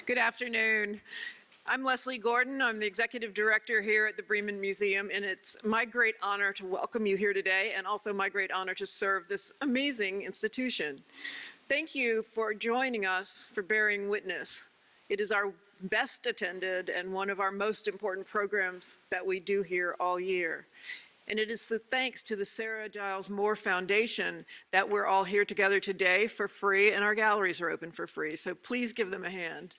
Good afternoon. I'm Leslie Gordon. I'm the executive director here at the Bremen Museum, and it's my great honor to welcome you here today, and also my great honor to serve this amazing institution. Thank you for joining us for Bearing Witness. It is our best attended and one of our most important programs that we do here all year. And it is thanks to the Sarah Giles Moore Foundation that we're all here together today for free, and our galleries are open for free. So please give them a hand.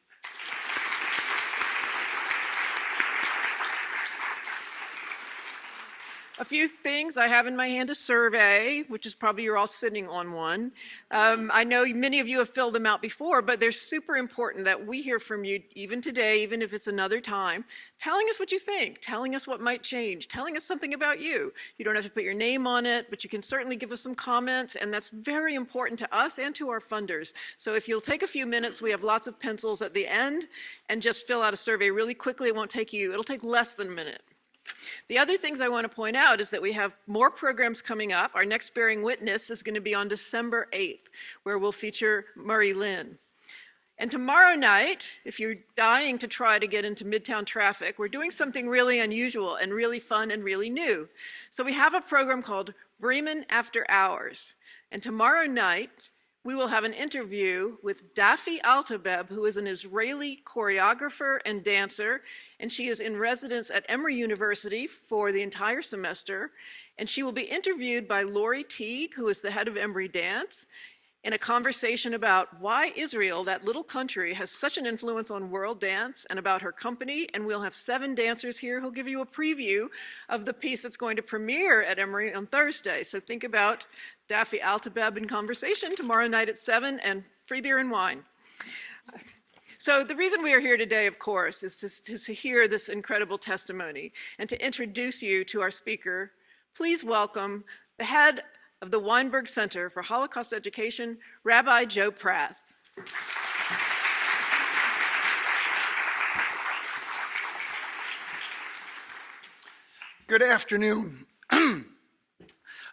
A few things. I have in my hand a survey, which is probably you're all sitting on one. I know many of you have filled them out before, but they're super important that we hear from you even today, even if it's another time, telling us what you think, telling us what might change, telling us something about you. You don't have to put your name on it, but you can certainly give us some comments, and that's very important to us and to our funders. So if you'll take a few minutes, we have lots of pencils at the end, and just fill out a survey really quickly. It'll take less than a minute. The other things I want to point out is that we have more programs coming up. Our next Bearing Witness is going to be on December 8th, where we'll feature Murray Lynn. And tomorrow night, if you're dying to try to get into Midtown traffic, we're doing something really unusual and really fun and really new. So we have a program called Bremen After Hours. And tomorrow night, we will have an interview with Dafi Altabeb, who is an Israeli choreographer and dancer, and she is in residence at Emory University for the entire semester. And she will be interviewed by Lori Teague, who is the head of Emory Dance, in a conversation about why Israel, that little country, has such an influence on world dance, and about her company. And we'll have 7 dancers here who'll give you a preview of the piece that's going to premiere at Emory on Thursday. So think about Dafi Altabeb in conversation tomorrow night at 7, and free beer and wine. So the reason we are here today, of course, is to hear this incredible testimony and to introduce you to our speaker. Please welcome the head of the Weinberg Center for Holocaust Education, Rabbi Joe Prass. Good afternoon.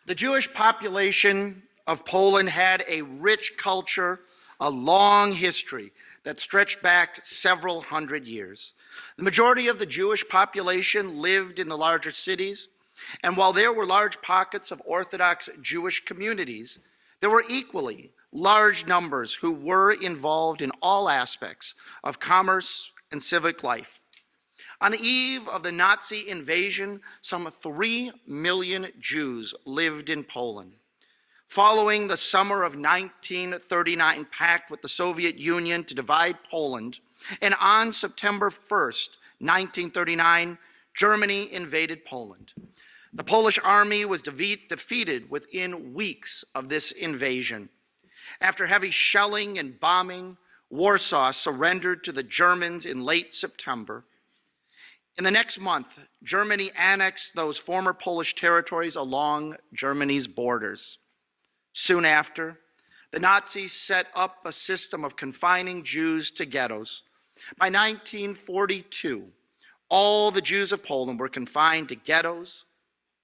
The Jewish population of Poland had a rich culture, a long history that stretched back several hundred years. The majority of the Jewish population lived in the larger cities, and while there were large pockets of Orthodox Jewish communities, there were equally large numbers who were involved in all aspects of commerce and civic life. On the eve of the Nazi invasion, some 3 million Jews lived in Poland. Following the summer of 1939 pact with the Soviet Union to divide Poland, and on September 1st, 1939, Germany invaded Poland. The Polish army was defeated within weeks of this invasion. After heavy shelling and bombing, Warsaw surrendered to the Germans in late September. In the next month, Germany annexed those former Polish territories along Germany's borders. Soon after, the Nazis set up a system of confining Jews to ghettos. By 1942, all the Jews of Poland were confined to ghettos,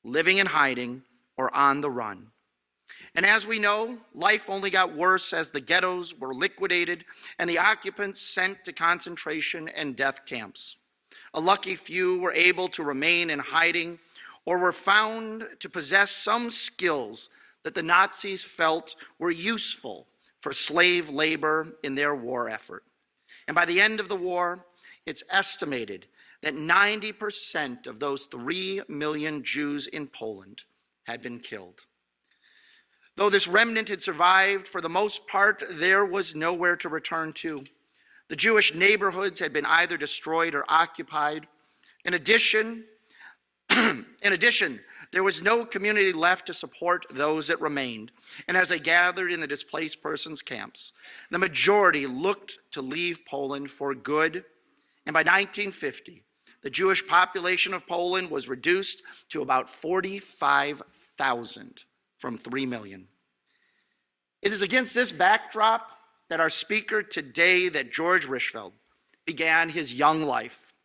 living in hiding or on the run. And as we know, life only got worse as the ghettos were liquidated and the occupants sent to concentration and death camps. A lucky few were able to remain in hiding or were found to possess some skills that the Nazis felt were useful for slave labor in their war effort. And by the end of the war, it's estimated that 90% of those 3 million Jews in Poland had been killed. Though this remnant had survived, for the most part, there was nowhere to return to. The Jewish neighborhoods had been either destroyed or occupied. In addition, there was no community left to support those that remained. And as they gathered in the displaced persons camps, the majority looked to leave Poland for good. And by 1950, the Jewish population of Poland was reduced to about 45,000 from 3 million. It is against this backdrop that our speaker today, that George Rishfeld, began his young life.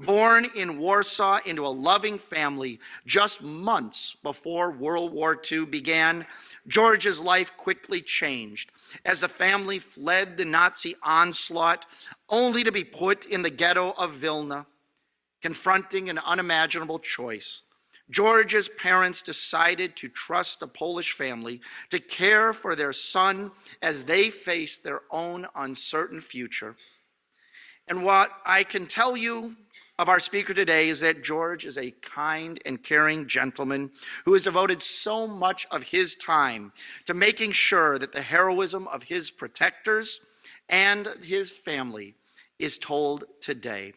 Born in Warsaw into a loving family just months before World War II began, George's life quickly changed as the family fled the Nazi onslaught, only to be put in the ghetto of Vilna, confronting an unimaginable choice. George's parents decided to trust the Polish family to care for their son as they faced their own uncertain future. And what I can tell you of our speaker today is that George is a kind and caring gentleman who has devoted so much of his time to making sure that the heroism of his protectors and his family is told today.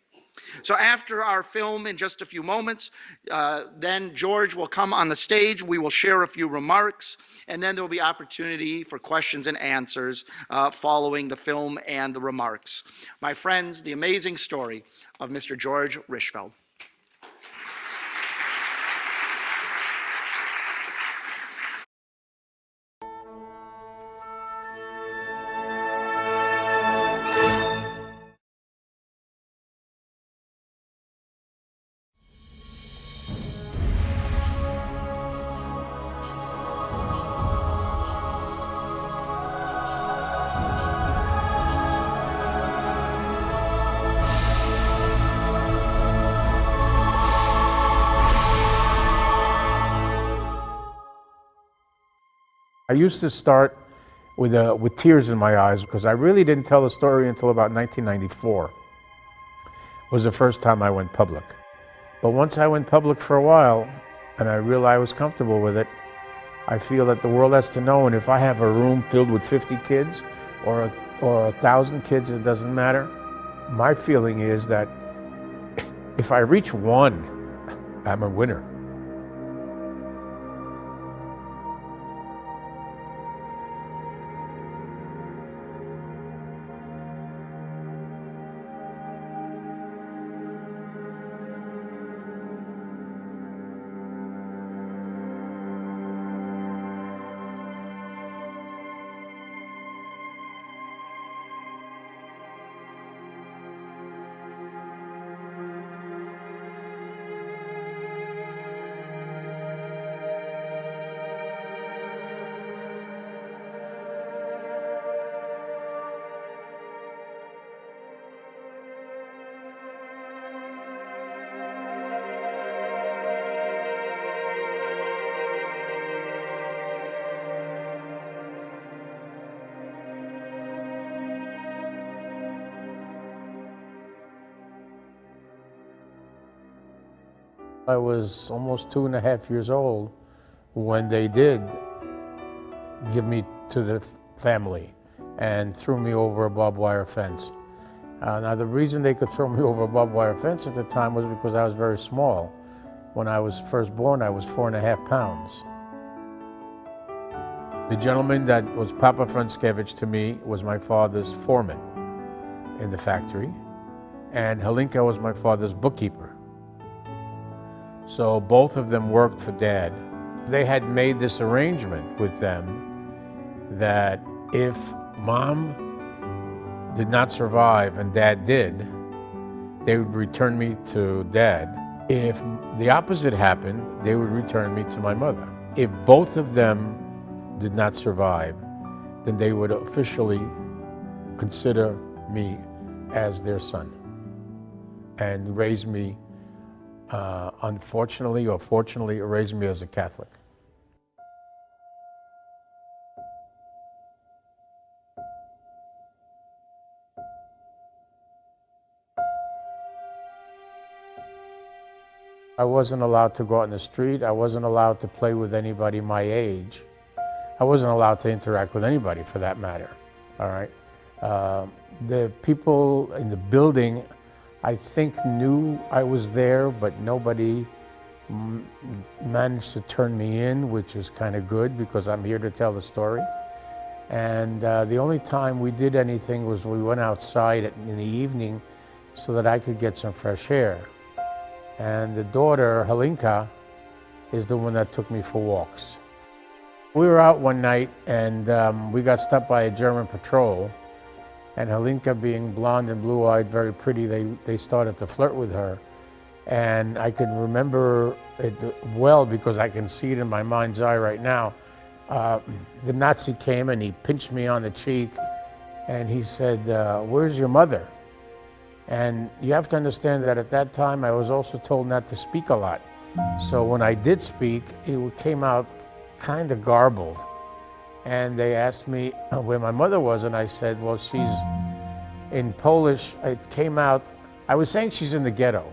So after our film in just a few moments, then George will come on the stage. We will share a few remarks, and then there will be opportunity for questions and answers following the film and the remarks. My friends, the amazing story of Mr. George Rishfeld. I used to start with tears in my eyes because I really didn't tell the story until about 1994. It was the first time I went public. But once I went public for a while and I realized I was comfortable with it, I feel that the world has to know, and if I have a room filled with 50 kids or 1,000 kids, it doesn't matter. My feeling is that if I reach one, I'm a winner. I was almost 2.5 years old when they did give me to the family and threw me over a barbed wire fence. Now the reason they could throw me over a barbed wire fence at the time was because I was very small. When I was first born, I was 4.5 pounds. The gentleman that was Papa Franskevich to me was my father's foreman in the factory, and Halinka was my father's bookkeeper. So both of them worked for Dad. They had made this arrangement with them that if Mom did not survive and Dad did, they would return me to Dad. If the opposite happened, they would return me to my mother. If both of them did not survive, then they would officially consider me as their son and raise me, unfortunately or fortunately, raised me as a Catholic. I wasn't allowed to go out in the street. I wasn't allowed to play with anybody my age. I wasn't allowed to interact with anybody for that matter, all right? The people in the building, I think, knew I was there, but nobody managed to turn me in, which was kind of good because I'm here to tell the story. And the only time we did anything was we went outside in the evening so that I could get some fresh air. And the daughter, Halinka, is the one that took me for walks. We were out one night and we got stopped by a German patrol, and Halinka, being blonde and blue-eyed, very pretty, they started to flirt with her. And I can remember it well because I can see it in my mind's eye right now. The Nazi came and he pinched me on the cheek and he said, "Where's your mother?" And you have to understand that at that time I was also told not to speak a lot. So when I did speak, it came out kind of garbled. And they asked me where my mother was, and I said, well, she's in Polish. It came out, I was saying she's in the ghetto,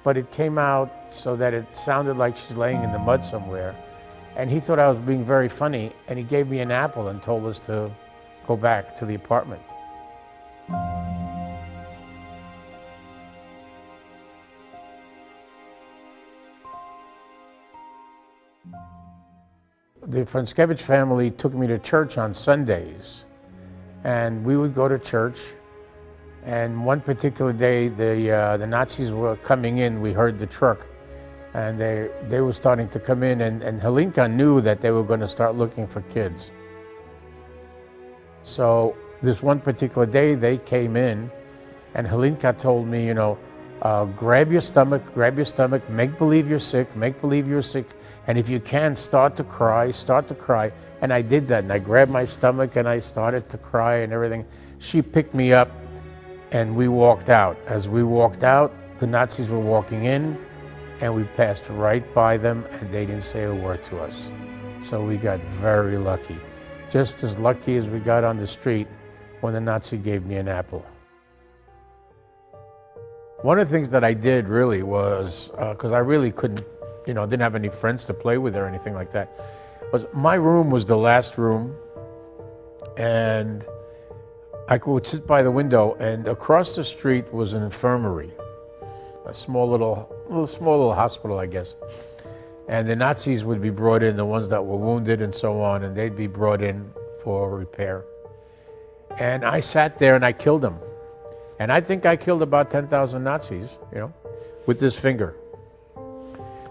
but it came out so that it sounded like she's laying in the mud somewhere. And he thought I was being very funny, and he gave me an apple and told us to go back to the apartment. The Franskevich family took me to church on Sundays, and we would go to church. And one particular day, the Nazis were coming in. We heard the truck, and they were starting to come in, and Halinka knew that they were going to start looking for kids. So this one particular day, they came in, and Halinka told me, you know, grab your stomach, make believe you're sick, and if you can, start to cry. And I did that, and I grabbed my stomach, and I started to cry and everything. She picked me up, and we walked out. As we walked out, the Nazis were walking in, and we passed right by them, and they didn't say a word to us. So we got very lucky. Just as lucky as we got on the street when the Nazi gave me an apple. One of the things that I did really was, because I really couldn't, you know, didn't have any friends to play with or anything like that, was my room was the last room, and I would sit by the window, and across the street was an infirmary, a small little hospital, I guess. And the Nazis would be brought in, the ones that were wounded and so on, and they'd be brought in for repair. And I sat there and I killed them. And I think I killed about 10,000 Nazis, you know, with this finger.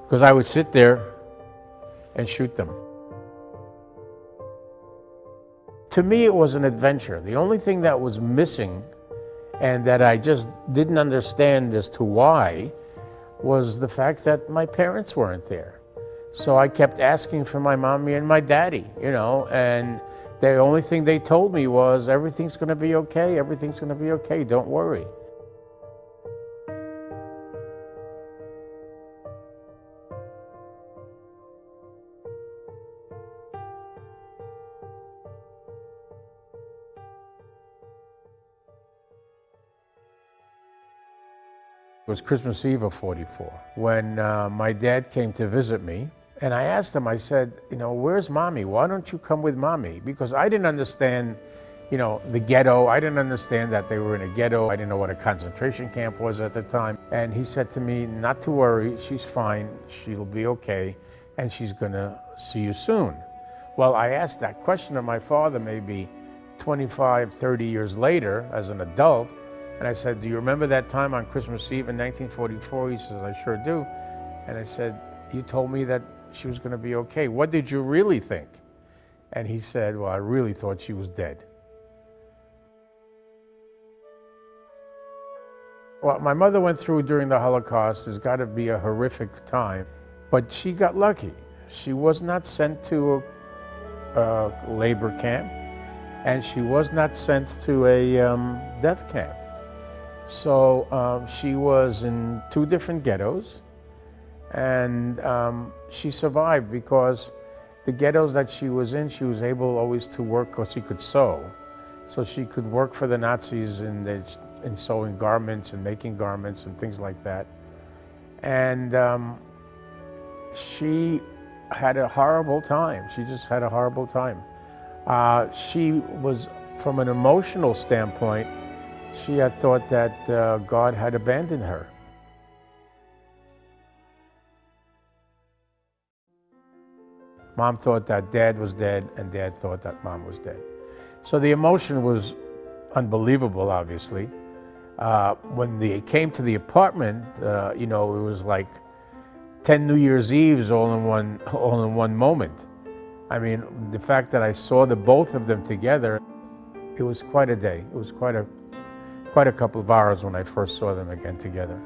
Because I would sit there and shoot them. To me, it was an adventure. The only thing that was missing and that I just didn't understand as to why was the fact that my parents weren't there. So I kept asking for my mommy and my daddy, you know, and the only thing they told me was, everything's going to be okay, don't worry. It was Christmas Eve of '44 when my dad came to visit me. And I asked him, I said, you know, where's mommy? Why don't you come with mommy? Because I didn't understand, you know, the ghetto. I didn't understand that they were in a ghetto. I didn't know what a concentration camp was at the time. And he said to me, not to worry, she's fine, she'll be okay, and she's gonna see you soon. Well, I asked that question of my father maybe 25, 30 years later as an adult, and I said, do you remember that time on Christmas Eve in 1944? He says, I sure do. And I said, you told me that she was going to be okay. What did you really think? And he said, well, I really thought she was dead. What my mother went through during the Holocaust has got to be a horrific time, but she got lucky. She was not sent to a labor camp, and she was not sent to a death camp. So she was in 2 different ghettos, and she survived because the ghettos that she was in, she was able always to work because she could sew. So she could work for the Nazis in sewing garments and making garments and things like that. And she had a horrible time. She just had a horrible time. She was, from an emotional standpoint, she had thought that God had abandoned her. Mom thought that Dad was dead, and Dad thought that Mom was dead. So the emotion was unbelievable, obviously. When they came to the apartment, you know, it was like 10 New Year's Eves all in one moment. I mean, the fact that I saw the both of them together, it was quite a day. It was quite a couple of hours when I first saw them again together.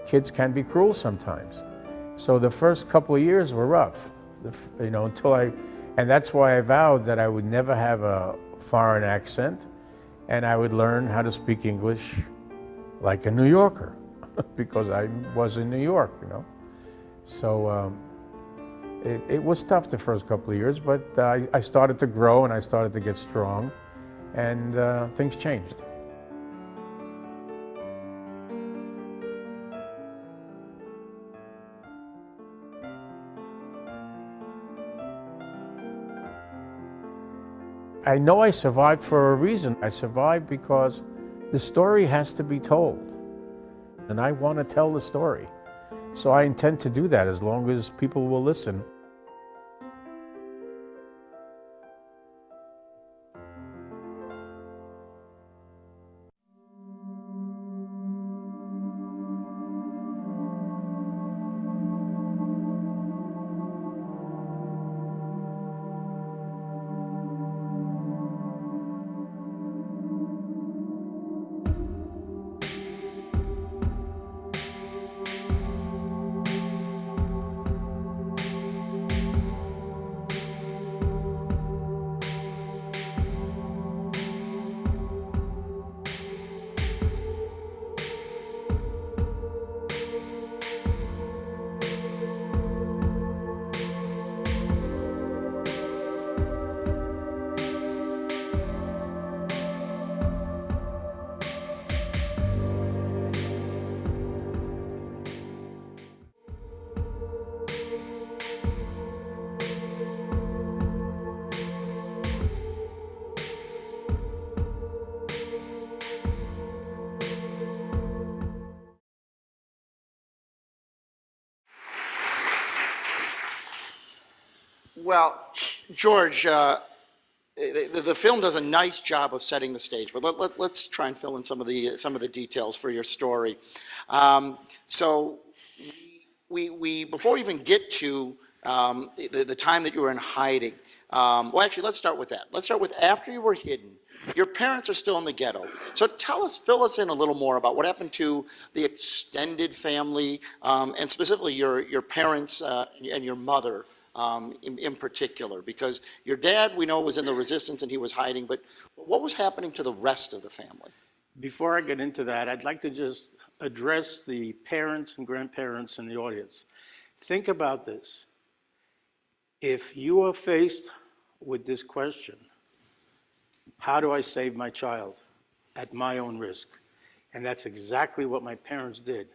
kids can be cruel sometimes. So the first couple of years were rough, and that's why I vowed that I would never have a foreign accent, and I would learn how to speak English like a New Yorker, because I was in New York, So it was tough the first couple of years, but I started to grow and I started to get strong, and things changed. I know I survived for a reason. I survived because the story has to be told, and I want to tell the story. So I intend to do that as long as people will listen. Well, George, the film does a nice job of setting the stage, but let's try and fill in some of the details for your story. So we before we even get to the time that you were in hiding, well, actually, let's start with that. Let's start with after you were hidden. Your parents are still in the ghetto. So fill us in a little more about what happened to the extended family, and specifically your parents and your mother in particular, because your dad, we know, was in the resistance and he was hiding, but what was happening to the rest of the family? Before I get into that, I'd like to just address the parents and grandparents in the audience. Think about this. If you are faced with this question, how do I save my child at my own risk? And that's exactly what my parents did.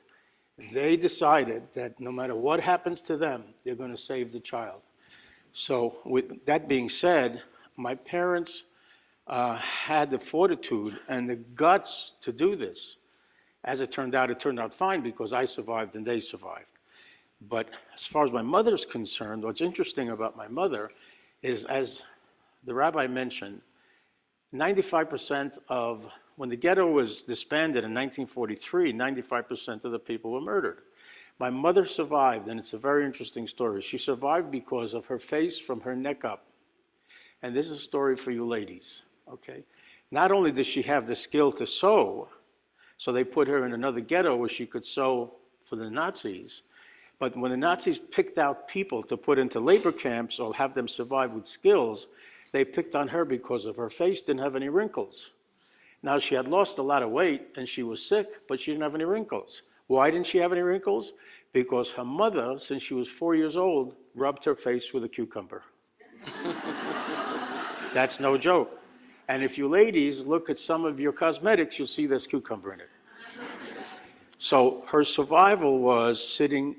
They decided that no matter what happens to them, they're going to save the child. So with that being said, my parents had the fortitude and the guts to do this. As it turned out fine because I survived and they survived. But as far as my mother's concerned, what's interesting about my mother is, as the rabbi mentioned, 95% of, when the ghetto was disbanded in 1943, 95% of the people were murdered. My mother survived, and it's a very interesting story. She survived because of her face from her neck up. And this is a story for you ladies, okay? Not only did she have the skill to sew, so they put her in another ghetto where she could sew for the Nazis, but when the Nazis picked out people to put into labor camps or have them survive with skills, they picked on her because of her face didn't have any wrinkles. Now, she had lost a lot of weight and she was sick, but she didn't have any wrinkles. Why didn't she have any wrinkles? Because her mother, since she was 4 years old, rubbed her face with a cucumber. That's no joke. And if you ladies look at some of your cosmetics, you'll see there's cucumber in it. So her survival was sitting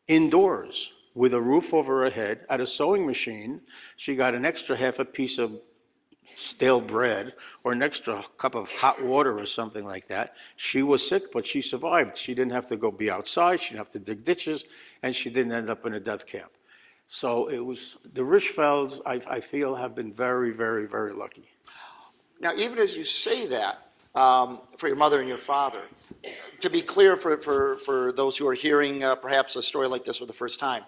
indoors with a roof over her head at a sewing machine. She got an extra half a piece of stale bread or an extra cup of hot water or something like that. She was sick, but she survived. She didn't have to go be outside. She didn't have to dig ditches, and she didn't end up in a death camp. So it was, the Rishfelds, I feel, have been very, very, very lucky. Now, even as you say that, for your mother and your father, to be clear for those who are hearing perhaps a story like this for the first time,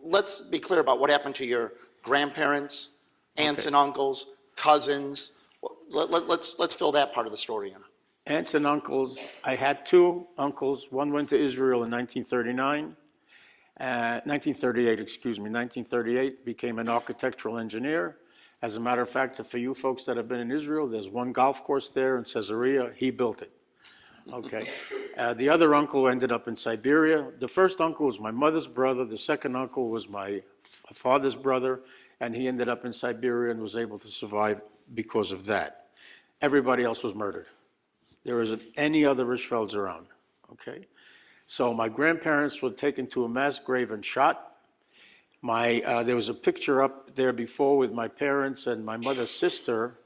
let's be clear about what happened to your grandparents, aunts and uncles, cousins. Let's fill that part of the story in. Aunts and uncles, I had two uncles. One went to Israel in 1939, 1938, excuse me, 1938, became an architectural engineer. As a matter of fact, for you folks that have been in Israel, there's one golf course there in Caesarea. He built it. Okay. The other uncle ended up in Siberia. The first uncle was my mother's brother. The second uncle was my father's brother, and he ended up in Siberia and was able to survive because of that. Everybody else was murdered. There isn't any other Rishfelds around, okay? So my grandparents were taken to a mass grave and shot. There was a picture up there before with my parents and my mother's sister,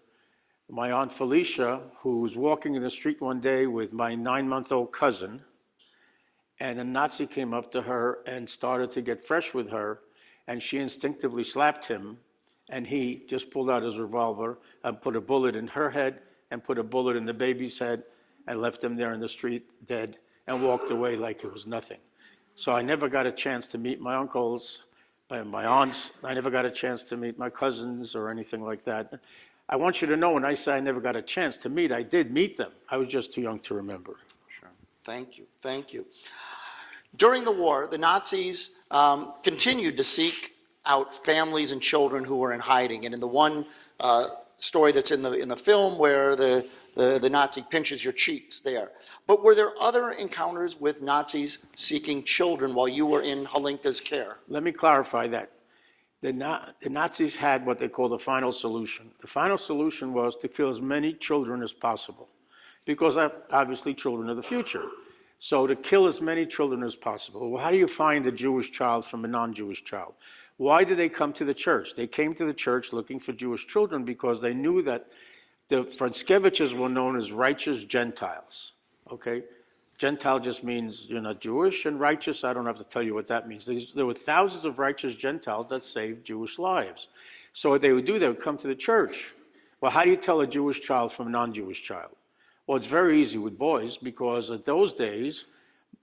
my Aunt Felicia, who was walking in the street one day with my 9-month-old cousin, and a Nazi came up to her and started to get fresh with her, and she instinctively slapped him, and he just pulled out his revolver and put a bullet in her head and put a bullet in the baby's head and left them there in the street dead and walked away like it was nothing. So I never got a chance to meet my uncles and my aunts. I never got a chance to meet my cousins or anything like that. I want you to know when I say I never got a chance to meet, I did meet them. I was just too young to remember. Sure. Thank you. Thank you. During the war, the Nazis continued to seek out families and children who were in hiding. And in the one story that's in the film where the Nazi pinches your cheeks there. But were there other encounters with Nazis seeking children while you were in Halinka's care? Let me clarify that. The Nazis had what they call the final solution. The final solution was to kill as many children as possible, because obviously children are the future. So to kill as many children as possible. Well, how do you find a Jewish child from a non-Jewish child? Why did they come to the church? They came to the church looking for Jewish children because they knew that the Franskeviches were known as righteous Gentiles, okay? Gentile just means you're not Jewish, and righteous, I don't have to tell you what that means. There were thousands of righteous Gentiles that saved Jewish lives. So what they would do, they would come to the church. Well, how do you tell a Jewish child from a non-Jewish child? Well, it's very easy with boys, because at those days,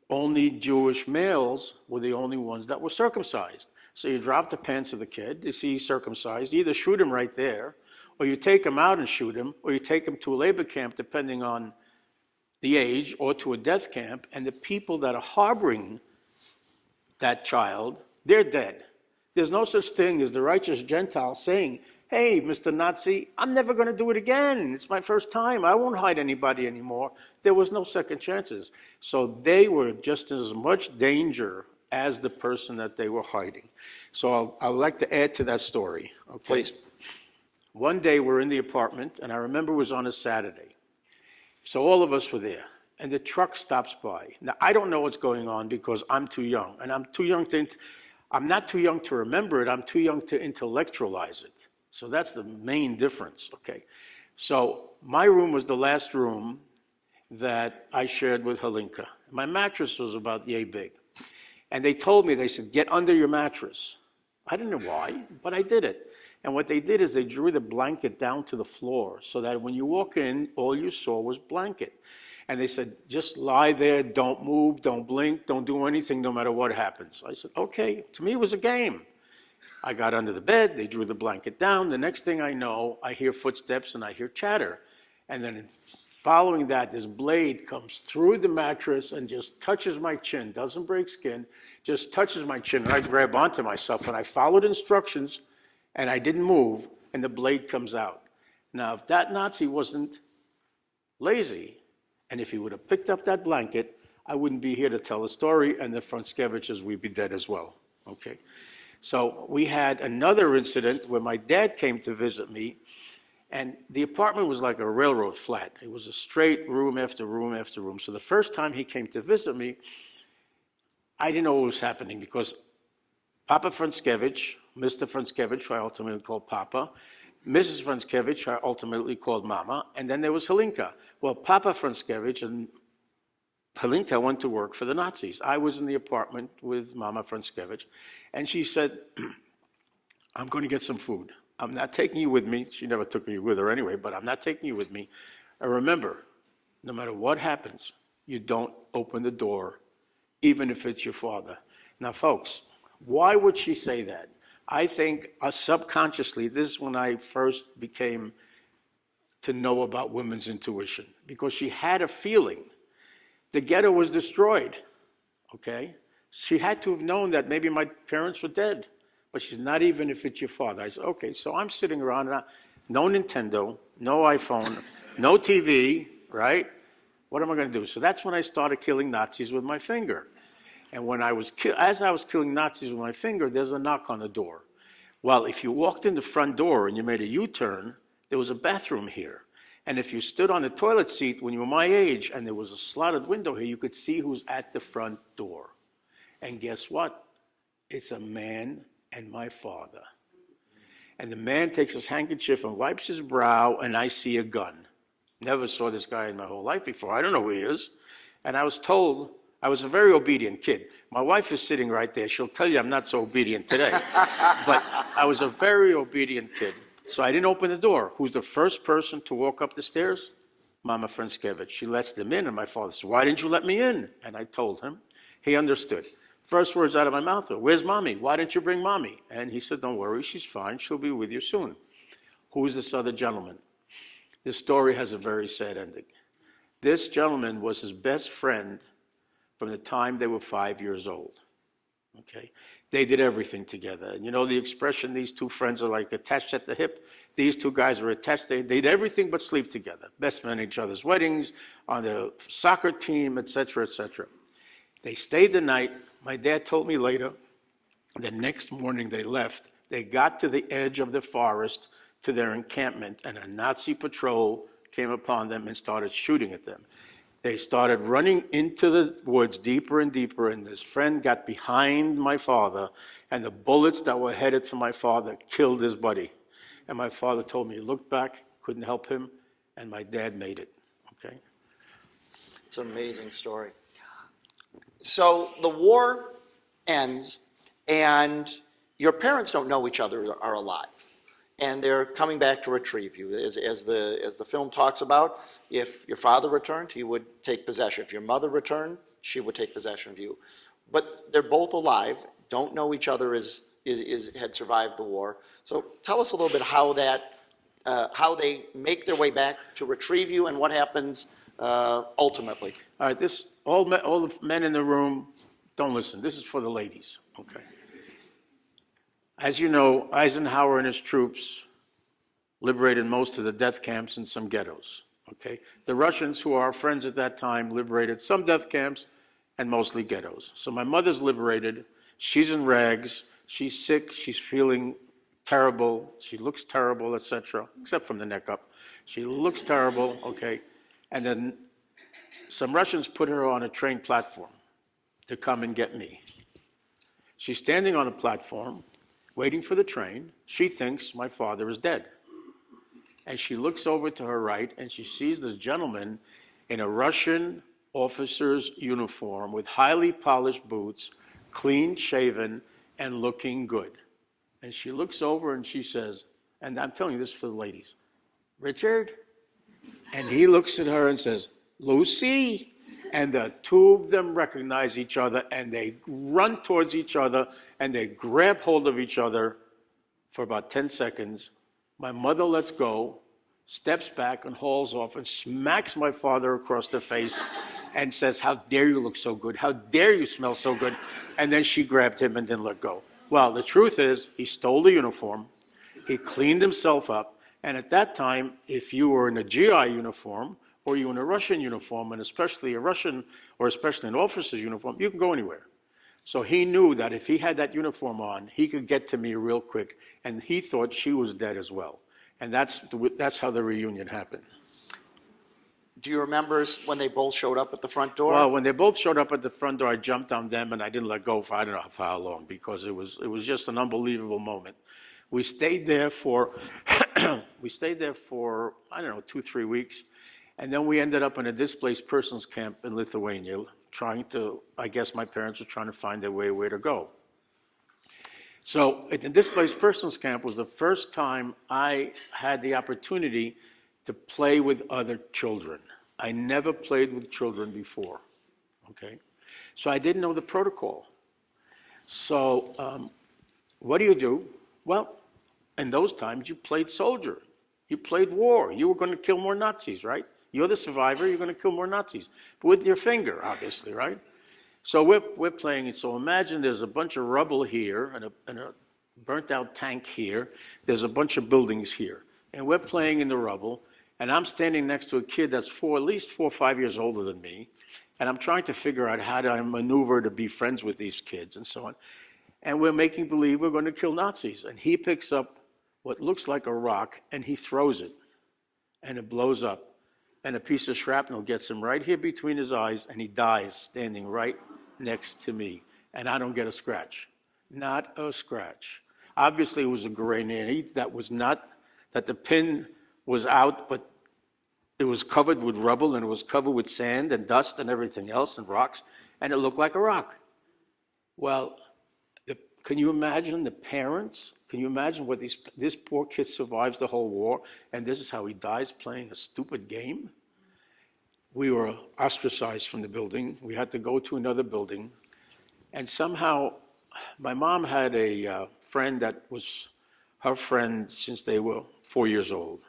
only Jewish males were the only ones that were circumcised. So you drop the pants of the kid, you see he's circumcised, you either shoot him right there, or you take him out and shoot him, or you take him to a labor camp, depending on the age, or to a death camp, and the people that are harboring that child, they're dead. There's no such thing as the righteous Gentile saying, hey, Mr. Nazi, I'm never going to do it again. It's my first time. I won't hide anybody anymore. There was no second chances. So they were just as much danger as the person that they were hiding. So I'd like to add to that story. Okay? Please. One day we're in the apartment, and I remember it was on a Saturday. So all of us were there, and the truck stops by. Now, I don't know what's going on because I'm too young, and I'm not too young to remember it, I'm too young to intellectualize it. So that's the main difference, okay? So my room was the last room that I shared with Halinka. My mattress was about yay big. And they told me, they said, get under your mattress. I didn't know why, but I did it. And what they did is they drew the blanket down to the floor so that when you walk in, all you saw was blanket. And they said, just lie there, don't move, don't blink, don't do anything, no matter what happens. I said, okay. To me, it was a game. I got under the bed, they drew the blanket down. The next thing I know, I hear footsteps and I hear chatter. And then following that, this blade comes through the mattress and just touches my chin, doesn't break skin, just touches my chin. And I grab onto myself, and I followed instructions, and I didn't move, and the blade comes out. Now, if that Nazi wasn't lazy, and if he would have picked up that blanket, I wouldn't be here to tell the story, and the Franskeviches would be dead as well, okay? So we had another incident where my dad came to visit me, and the apartment was like a railroad flat. It was a straight room after room after room. So the first time he came to visit me, I didn't know what was happening because Papa Franskevich, Mr. Franskevich, who I ultimately called Papa, Mrs. Franskevich, who I ultimately called Mama, and then there was Halinka. Well, Papa Franskevich and Halinka went to work for the Nazis. I was in the apartment with Mama Franskevich, and she said, I'm going to get some food. I'm not taking you with me. She never took me with her anyway, but I'm not taking you with me. And remember, no matter what happens, you don't open the door, even if it's your father. Now, folks, why would she say that? I think subconsciously, this is when I first became to know about women's intuition because she had a feeling. The ghetto was destroyed, okay? She had to have known that maybe my parents were dead, but she's not even if it's your father. I said, okay, so I'm sitting around, and no Nintendo, no iPhone, no TV, right? What am I going to do? So that's when I started killing Nazis with my finger. And when as I was killing Nazis with my finger, there's a knock on the door. Well, if you walked in the front door and you made a U-turn, there was a bathroom here. And if you stood on the toilet seat when you were my age and there was a slotted window here, you could see who's at the front door. And guess what? It's a man and my father. And the man takes his handkerchief and wipes his brow, and I see a gun. Never saw this guy in my whole life before. I don't know who he is. And I was told, I was a very obedient kid. My wife is sitting right there. She'll tell you I'm not so obedient today. But I was a very obedient kid. So I didn't open the door. Who's the first person to walk up the stairs? Mama Franskevich. She lets them in, and my father says, why didn't you let me in? And I told him. He understood. First words out of my mouth were, where's Mommy? Why didn't you bring Mommy? And he said, don't worry, she's fine. She'll be with you soon. Who's this other gentleman? This story has a very sad ending. This gentleman was his best friend from the time they were 5 years old. Okay? They did everything together. And you know the expression, these two friends are like attached at the hip? These two guys were attached. They did everything but sleep together. Best men at each other's weddings, on the soccer team, etc., etc. They stayed the night. My dad told me later, the next morning they left. They got to the edge of the forest to their encampment, and a Nazi patrol came upon them and started shooting at them. They started running into the woods deeper and deeper, and this friend got behind my father, and the bullets that were headed for my father killed his buddy. And my father told me he looked back, couldn't help him, and my dad made it, okay? It's an amazing story. So the war ends, and your parents don't know each other are alive. And they're coming back to retrieve you. As the film talks about, if your father returned, he would take possession. If your mother returned, she would take possession of you. But they're both alive, don't know each other had survived the war. So tell us a little bit how they make their way back to retrieve you and what happens ultimately. All right, all the men in the room, don't listen. This is for the ladies, okay? As you know, Eisenhower and his troops liberated most of the death camps and some ghettos, okay? The Russians, who are our friends at that time, liberated some death camps and mostly ghettos. So my mother's liberated. She's in rags. She's sick. She's feeling terrible. She looks terrible, etc., except from the neck up. She looks terrible, okay? And then some Russians put her on a train platform to come and get me. She's standing on a platform, waiting for the train. She thinks my father is dead. And she looks over to her right, and she sees this gentleman in a Russian officer's uniform with highly polished boots, clean shaven, and looking good. And she looks over and she says, and I'm telling you this for the ladies, Richard? And he looks at her and says, Lucy? And the two of them recognize each other, and they run towards each other, and they grab hold of each other for about 10 seconds. My mother lets go, steps back and hauls off and smacks my father across the face and says, how dare you look so good? How dare you smell so good? And then she grabbed him and didn't let go. Well, the truth is, he stole the uniform. He cleaned himself up. And at that time, if you were in a GI uniform, or you in a Russian uniform, and especially a Russian, or especially an officer's uniform, you can go anywhere. So he knew that if he had that uniform on, he could get to me real quick, and he thought she was dead as well. And that's how the reunion happened. Do you remember when they both showed up at the front door? Well, when they both showed up at the front door, I jumped on them, and I didn't let go for I don't know for how long, because it was just an unbelievable moment. We stayed there for, I don't know, 2-3 weeks. And then we ended up in a displaced persons camp in Lithuania, I guess my parents were trying to find their way where to go. So at the displaced persons camp was the first time I had the opportunity to play with other children. I never played with children before, okay? So I didn't know the protocol. So what do you do? Well, in those times you played soldier. You played war. You were going to kill more Nazis, right? You're the survivor. You're going to kill more Nazis. But with your finger, obviously, right? So we're playing it. So imagine there's a bunch of rubble here and a burnt out tank here. There's a bunch of buildings here. And we're playing in the rubble. And I'm standing next to a kid that's at least 4 or 5 years older than me. And I'm trying to figure out how to maneuver to be friends with these kids and so on. And we're making believe we're going to kill Nazis. And he picks up what looks like a rock and he throws it. And it blows up. And a piece of shrapnel gets him right here between his eyes and he dies standing right next to me. And I don't get a scratch. Not a scratch. Obviously it was a grenade that was not, that the pin was out, but it was covered with rubble and it was covered with sand and dust and everything else and rocks, and it looked like a rock. Well, can you imagine the parents? Can you imagine what this poor kid survives the whole war, and this is how he dies playing a stupid game? We were ostracized from the building. We had to go to another building, and somehow my mom had a friend that was her friend since they were 4 years old,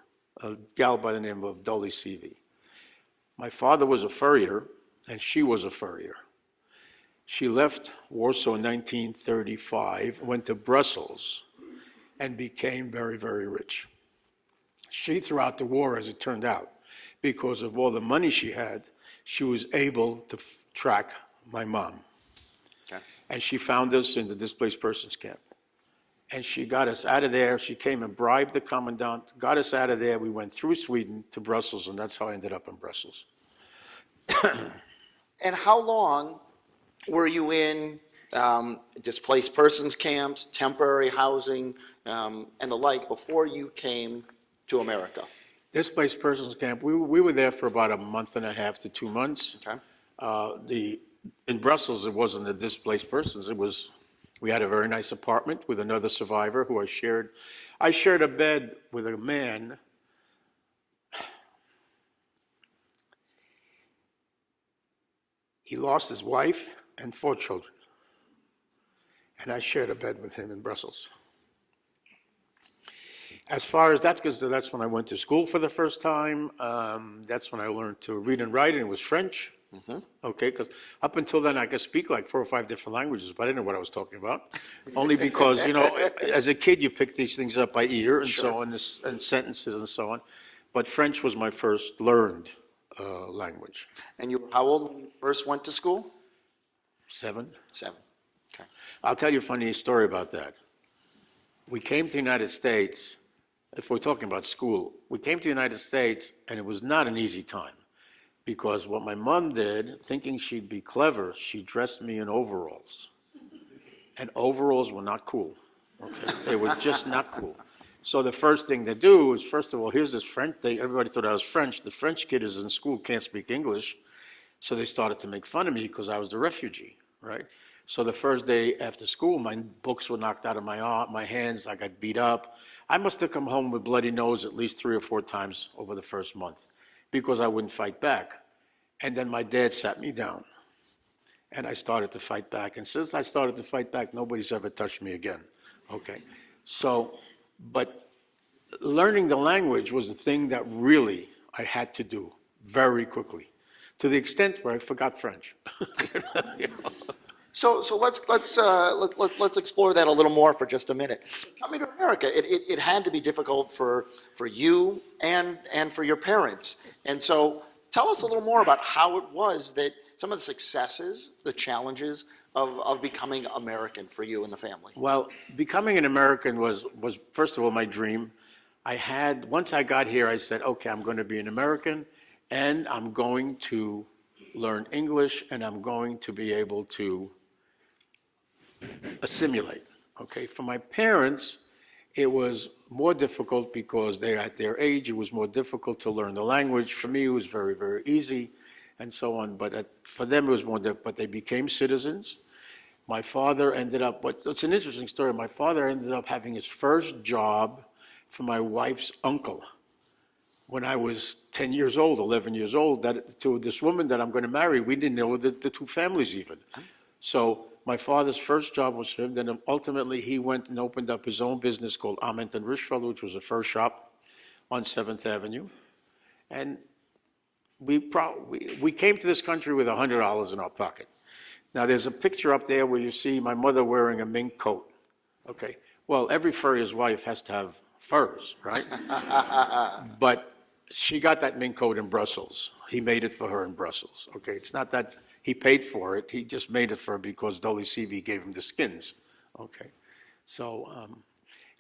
a gal by the name of Dolly Seavey. My father was a furrier, and she was a furrier. She left Warsaw in 1935, went to Brussels, and became very, very rich. She, throughout the war, as it turned out, because of all the money she had, she was able to track my mom. Okay. And she found us in the displaced persons camp. And she got us out of there. She came and bribed the commandant, got us out of there. We went through Sweden to Brussels, and that's how I ended up in Brussels. And how long were you in displaced persons camps, temporary housing, and the like before you came to America? Displaced persons camp, we were there for about 1.5 to 2 months. Okay. In Brussels, it wasn't the displaced persons. We had a very nice apartment with another survivor who I shared. I shared a bed with a man. He lost his wife and 4 children. And I shared a bed with him in Brussels. As far as that's concerned, that's when I went to school for the first time. That's when I learned to read and write, and it was French. Mm-hmm. Okay, because up until then I could speak like 4 or 5 different languages, but I didn't know what I was talking about. Only because, as a kid you pick these things up by ear and so on, and sentences and so on. But French was my first learned language. And you were how old when you first went to school? 7. 7. Okay. I'll tell you a funny story about that. We came to the United States, if we're talking about school, we came to the United States and it was not an easy time. Because what my mom did, thinking she'd be clever, she dressed me in overalls. And overalls were not cool. Okay? They were just not cool. So the first thing they do is, first of all, here's this French thing. Everybody thought I was French. The French kid is in school, can't speak English. So they started to make fun of me because I was the refugee, right? So the first day after school, my books were knocked out of my hands. I got beat up. I must have come home with bloody nose at least 3 or 4 times over the first month, because I wouldn't fight back. And then my dad sat me down, and I started to fight back. And since I started to fight back, nobody's ever touched me again. Okay, so, but learning the language was the thing that really I had to do very quickly, to the extent where I forgot French. You know? So let's explore that a little more for just a minute. Coming to America, it had to be difficult for you and for your parents. And so tell us a little more about how it was that some of the successes, the challenges of becoming American for you and the family. Well, becoming an American was first of all my dream. Once I got here, I said, okay, I'm going to be an American, and I'm going to learn English, and I'm going to be able to assimilate. Okay, for my parents, it was more difficult because they're at their age. It was more difficult to learn the language. For me, it was very, very easy, and so on. But for them, it was more difficult. But they became citizens. My father ended up. It's an interesting story. My father ended up having his first job for my wife's uncle when I was 10 years old, 11 years old. That to this woman that I'm going to marry, we didn't know the 2 families even. So my father's first job was for him. Then ultimately he went and opened up his own business called Rishfeld, which was a fur shop. on 7th Avenue. And we came to this country with $100 in our pocket. Now, there's a picture up there where you see my mother wearing a mink coat. Okay, well, every furrier's wife has to have furs, right? But she got that mink coat in Brussels. He made it for her in Brussels. Okay, it's not that he paid for it. He just made it for her because Dolly CV gave him the skins. Okay, so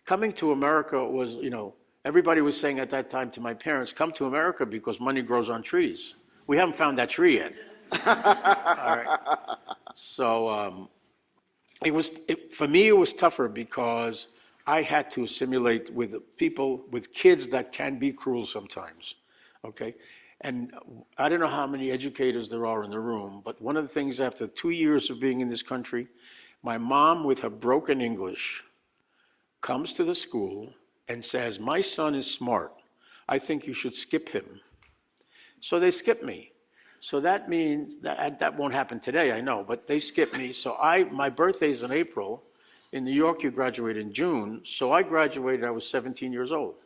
coming to America was, you know, everybody was saying at that time to my parents, come to America because money grows on trees. We haven't found that tree yet. All right. So for me, it was tougher because I had to assimilate with people, with kids that can be cruel sometimes, okay? And I don't know how many educators there are in the room, but one of the things after 2 years of being in this country, my mom with her broken English comes to the school and says, my son is smart. I think you should skip him. So they skip me. So that means that won't happen today, I know, but they skipped me. So my birthday's in April. In New York, you graduate in June. So I graduated, I was 17 years old.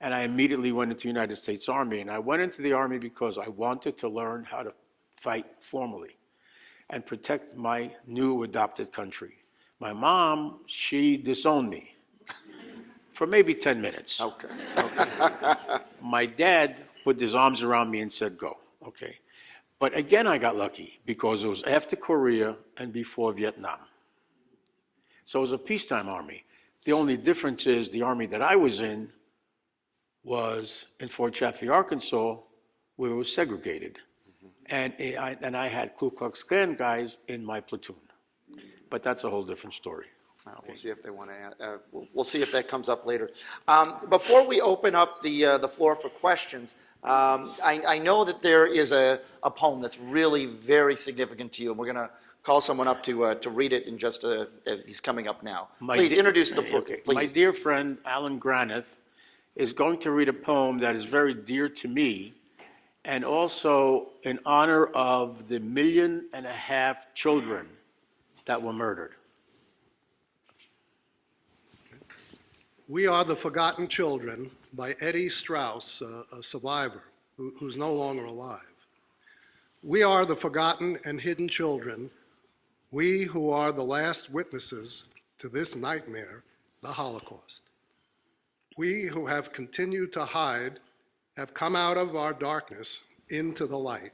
And I immediately went into the United States Army. And I went into the Army because I wanted to learn how to fight formally and protect my new adopted country. My mom, she disowned me for maybe 10 minutes. Okay. My dad put his arms around me and said, go, okay. But again, I got lucky because it was after Korea and before Vietnam. So it was a peacetime army. The only difference is the army that I was in was in Fort Chaffee, Arkansas, where it was segregated. Mm-hmm. And I had Ku Klux Klan guys in my platoon. But that's a whole different story. Okay. We'll see if they want to. We'll see if that comes up later. Before we open up the floor for questions, I know that there is a poem that's really very significant to you, and we're going to call someone up to read it in just he's coming up now. Please introduce the book. Okay. Please. My dear friend Alan Granith is going to read a poem that is very dear to me, and also in honor of the 1.5 million children that were murdered. We Are the Forgotten Children by Eddie Strauss, a survivor who's no longer alive. We are the forgotten and hidden children, we who are the last witnesses to this nightmare, the Holocaust. We who have continued to hide have come out of our darkness into the light.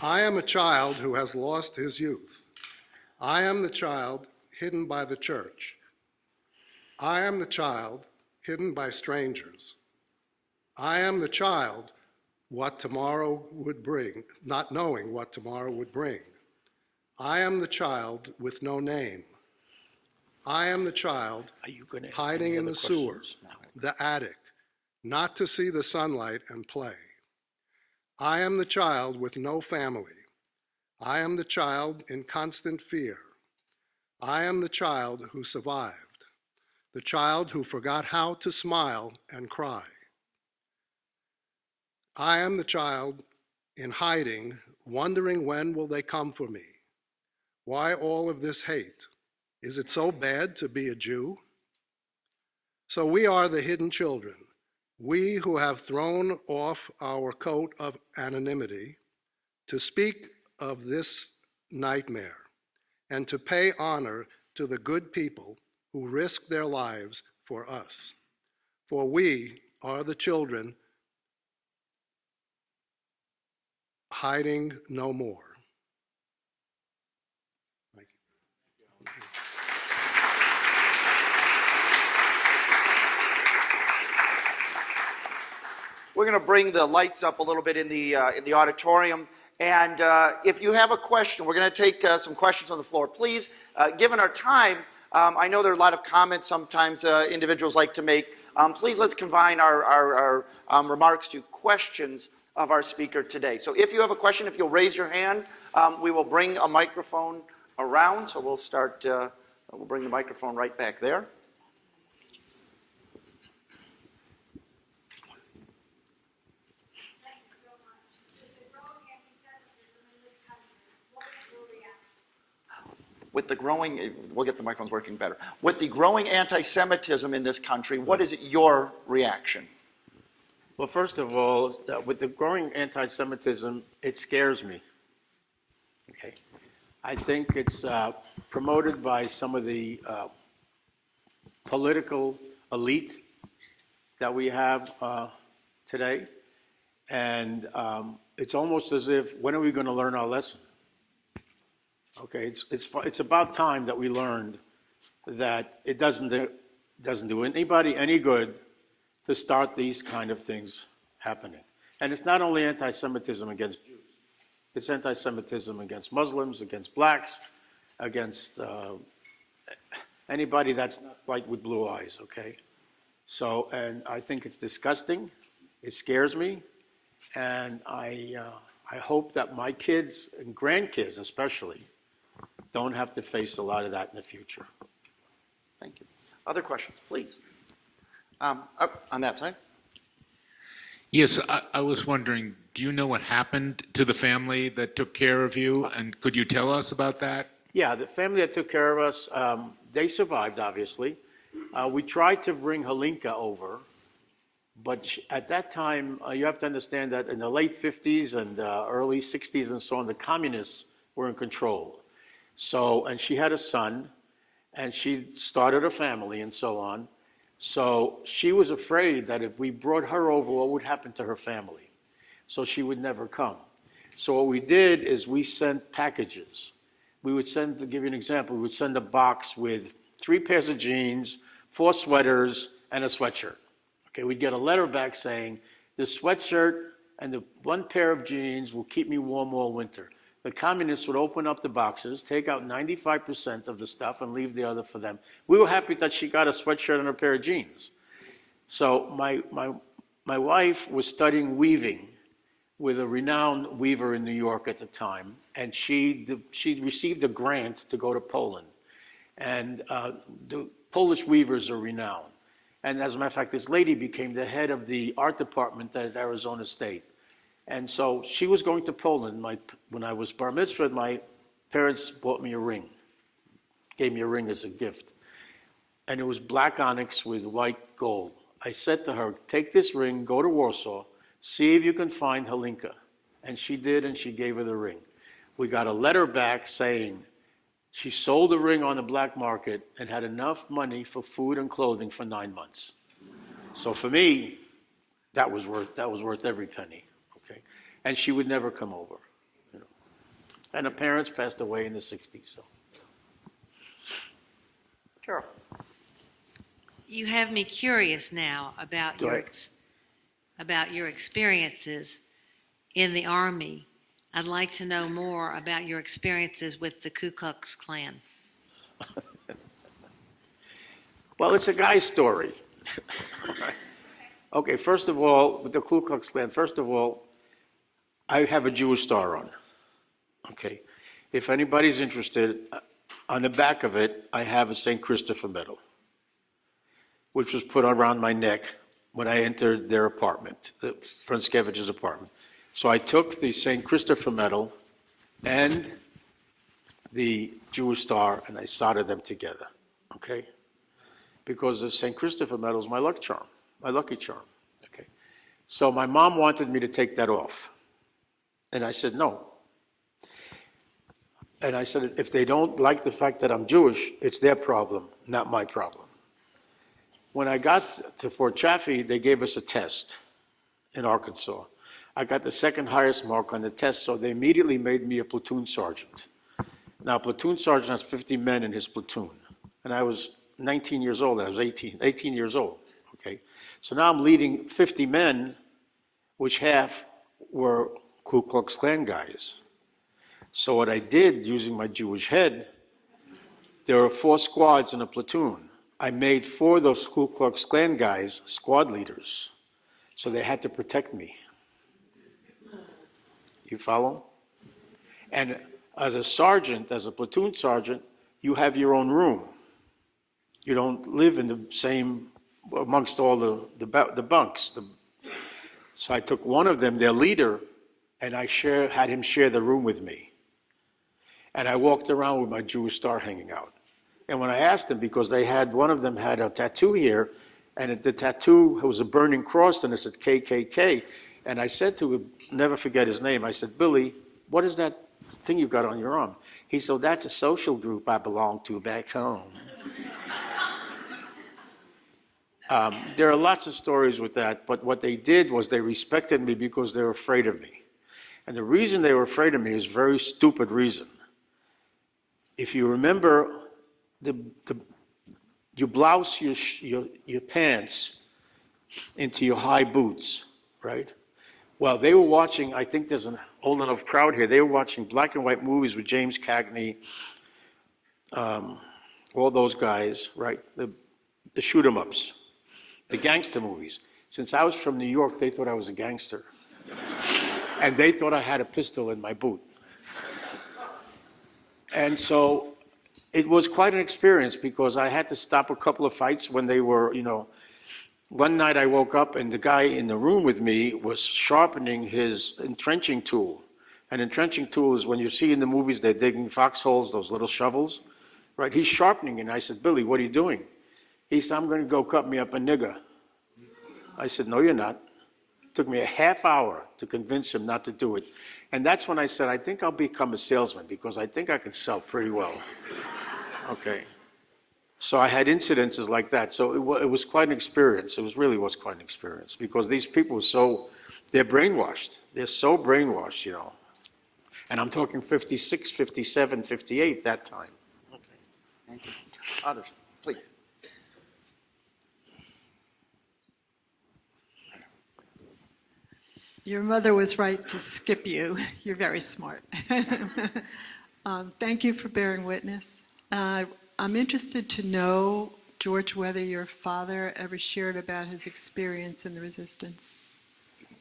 I am a child who has lost his youth. I am the child hidden by the church. I am the child hidden by strangers. I am the child what tomorrow would bring, not knowing what tomorrow would bring. I am the child with no name. I am the child hiding in the sewer, the attic, not to see the sunlight and play. I am the child with no family. I am the child in constant fear. I am the child who survived, the child who forgot how to smile and cry. I am the child in hiding, wondering when will they come for me? Why all of this hate? Is it so bad to be a Jew? So we are the hidden children, we who have thrown off our coat of anonymity to speak of this nightmare and to pay honor to the good people who risked their lives for us. For we are the children hiding no more. Thank you. We're going to bring the lights up a little bit in the auditorium. And if you have a question, we're going to take some questions on the floor. Please, given our time, I know there are a lot of comments sometimes individuals like to make. Please let's confine our remarks to questions of our speaker today. So if you have a question, if you'll raise your hand, we will bring a microphone around. So we'll start, we'll bring the microphone right back there. With the growing, we'll get the microphones working better. With the growing anti-Semitism in this country, what is your reaction? Well, first of all, with the growing anti-Semitism, it scares me. Okay, I think it's promoted by some of the political elite that we have today, and it's almost as if, when are we going to learn our lesson? Okay, it's about time that we learned that it doesn't do anybody any good to start these kind of things happening. And it's not only anti-Semitism against Jews, it's anti-Semitism against Muslims, against blacks, against anybody that's not white with blue eyes, okay? So, and I think it's disgusting, it scares me, and I hope that my kids and grandkids especially don't have to face a lot of that in the future. Thank you. Other questions, please? On that side. Yes, I was wondering, do you know what happened to the family that took care of you? And could you tell us about that? Yeah, the family that took care of us, they survived, obviously. We tried to bring Halinka over, but at that time, you have to understand that in the late 50s and early 60s and so on, the communists were in control. So, and she had a son, and she started a family and so on. So she was afraid that if we brought her over, what would happen to her family? So she would never come. So what we did is we sent packages. We would send, to give you an example, we would send a box with 3 pairs of jeans, 4 sweaters, and a sweatshirt. Okay, we'd get a letter back saying, the sweatshirt and the 1 pair of jeans will keep me warm all winter. The communists would open up the boxes, take out 95% of the stuff and leave the other for them. We were happy that she got a sweatshirt and a pair of jeans. So my wife was studying weaving with a renowned weaver in New York at the time, and she received a grant to go to Poland. And the Polish weavers are renowned. And as a matter of fact, this lady became the head of the art department at Arizona State. And so she was going to Poland. When I was bar mitzvahed, my parents bought me a ring, gave me a ring as a gift. And it was black onyx with white gold. I said to her, take this ring, go to Warsaw, see if you can find Halinka. And she did, and she gave her the ring. We got a letter back saying she sold the ring on the black market and had enough money for food and clothing for 9 months. So for me, that was worth every penny. Okay, and she would never come over, you know. And her parents passed away in the 60s. So, Carol. You have me curious now about your experiences in the Army. I'd like to know more about your experiences with the Ku Klux Klan. well, it's a guy's story. Okay, first of all, with the Ku Klux Klan, first of all, I have a Jewish star on. Okay, if anybody's interested, on the back of it, I have a St. Christopher medal, which was put around my neck when I entered their apartment, the Franskevich's apartment. So I took the St. Christopher medal and the Jewish star, and I soldered them together, okay? Because the St. Christopher medal is my luck charm, my lucky charm, okay? So my mom wanted me to take that off, and I said no. And I said, if they don't like the fact that I'm Jewish, it's their problem, not my problem. When I got to Fort Chaffee, they gave us a test in Arkansas. I got the second highest mark on the test, so they immediately made me a platoon sergeant. Now, a platoon sergeant has 50 men in his platoon, and I was 19 years old. I was 18 years old, okay? So now I'm leading 50 men, which half were Ku Klux Klan guys. So what I did, using my Jewish head, there were 4 squads in a platoon. I made 4 of those Ku Klux Klan guys squad leaders, so they had to protect me. You follow? And as a sergeant, as a platoon sergeant, you have your own room. You don't live in the same, amongst all the bunks. So I took one of them, their leader, and I had him share the room with me. And I walked around with my Jewish star hanging out. And when I asked them, because one of them had a tattoo here, And the tattoo was a burning cross, and it said KKK. And I said to him, never forget his name, I said, Billy, what is that thing you got on your arm? He said, that's a social group I belong to back home. There are lots of stories with that, but what they did was they respected me because they were afraid of me. And the reason they were afraid of me is a very stupid reason. If you remember, you blouse your pants into your high boots, right? Well, they were watching, I think there's an old enough crowd here, they were watching black and white movies with James Cagney, all those guys, right? The shoot 'em ups, the gangster movies. Since I was from New York, they thought I was a gangster. And they thought I had a pistol in my boot. And so it was quite an experience because I had to stop a couple of fights when they were, one night I woke up and the guy in the room with me was sharpening his entrenching tool. An entrenching tool is when you see in the movies they're digging foxholes, those little shovels, right? He's sharpening it. And I said, Billy, what are you doing? He said, I'm going to go cut me up a nigger. I said, no, you're not. It took me a half hour to convince him not to do it. And that's when I said, I think I'll become a salesman because I think I can sell pretty well. Okay. So I had incidences like that. So it was quite an experience. It really was quite an experience because these people were they're brainwashed. They're so brainwashed, And I'm talking 56, 57, 58 that time. Okay, thank you. Others, please. Your mother was right to skip you. You're very smart. Thank you for bearing witness. I'm interested to know, George, whether your father ever shared about his experience in the resistance.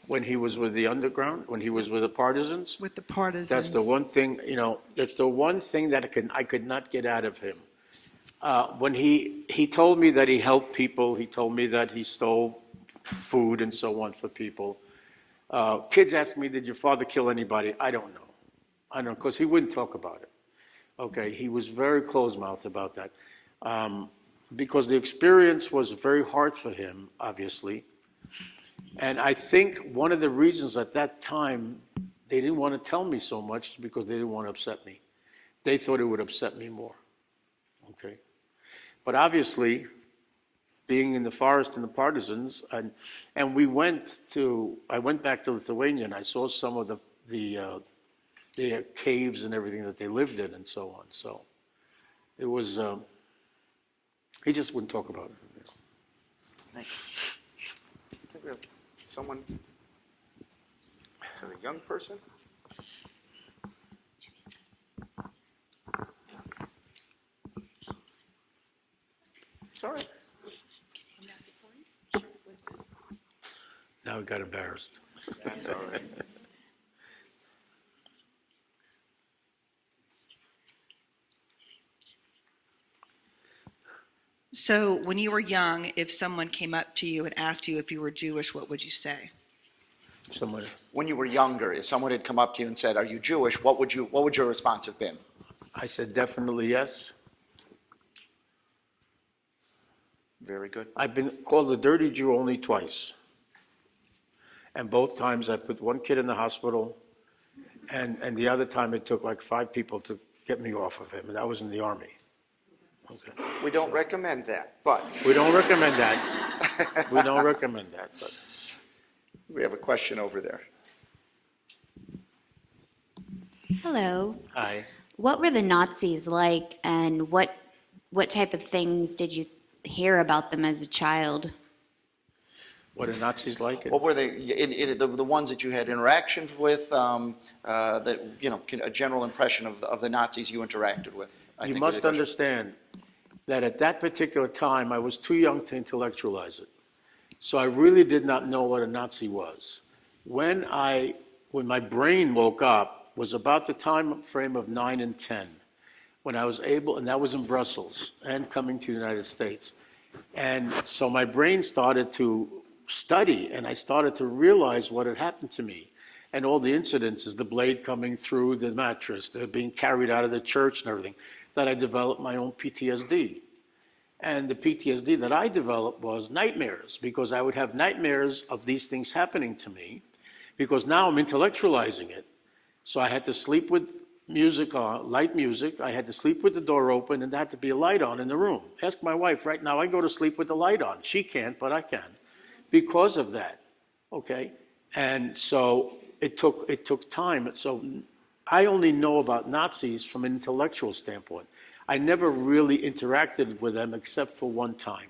When he was with the underground, when he was with the partisans? With the partisans. That's the one thing, that's the one thing that I could not get out of him. When he told me that he helped people, he told me that he stole food and so on for people. Kids ask me, did your father kill anybody? I don't know, because he wouldn't talk about it. Okay, he was very closed-mouthed about that. Because the experience was very hard for him, obviously. And I think one of the reasons at that time they didn't want to tell me so much because they didn't want to upset me. They thought it would upset me more. Okay. But obviously, being in the forest and the partisans, and I went back to Lithuania and I saw some of the caves and everything that they lived in and so on. So it was, he just wouldn't talk about it. Thank you. I think we have someone, is it a young person? It's all right. Now he got embarrassed. That's all right. So when you were young, if someone came up to you and asked you if you were Jewish, what would you say? Someone, When you were younger, if someone had come up to you and said, "Are you Jewish?" what would your response have been? I said definitely yes. Very good. I've been called a dirty Jew only twice. And both times I put one kid in the hospital, and the other time it took like 5 people to get me off of him, and that was in the Army. Okay. We don't recommend that, but We don't recommend that. We don't recommend that, but. we have a question over there. Hello. Hi. What were the Nazis like, and what type of things did you hear about them as a child? What are Nazis like? What were they, the ones that you had interactions with, that, a general impression of the Nazis you interacted with? I You think must is the question. understand that at that particular time, I was too young to intellectualize it. So I really did not know what a Nazi was. When my brain woke up was about the time frame of 9 and 10, when I was able, and that was in Brussels and coming to the United States. And so my brain started to study, and I started to realize what had happened to me. And all the incidences, the blade coming through the mattress, the being carried out of the church and everything, that I developed my own PTSD. And the PTSD that I developed was nightmares, because I would have nightmares of these things happening to me, because now I'm intellectualizing it. So I had to sleep with music on, light music. I had to sleep with the door open, and there had to be a light on in the room. Ask my wife right now, I go to sleep with the light on. She can't, but I can, because of that, okay? And so it took time. So I only know about Nazis from an intellectual standpoint. I never really interacted with them except for one time,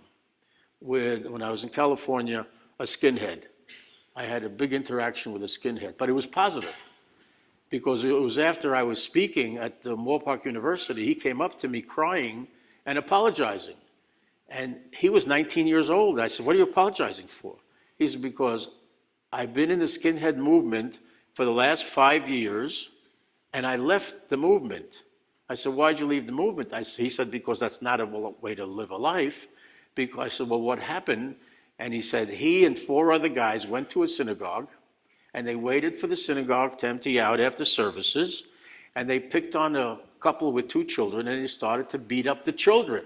when I was in California, a skinhead. I had a big interaction with a skinhead, but it was positive, because it was after I was speaking at the Moorpark University. He came up to me crying and apologizing. And he was 19 years old. I said, "What are you apologizing for?" He said, "Because I've been in the skinhead movement for the last 5 years, and I left the movement." I said, "Why'd you leave the movement?" He said, "Because that's not a way to live a life." I said, "Well, what happened?" And he said he and 4 other guys went to a synagogue, and they waited for the synagogue to empty out after services, and they picked on a couple with 2 children, and they started to beat up the children.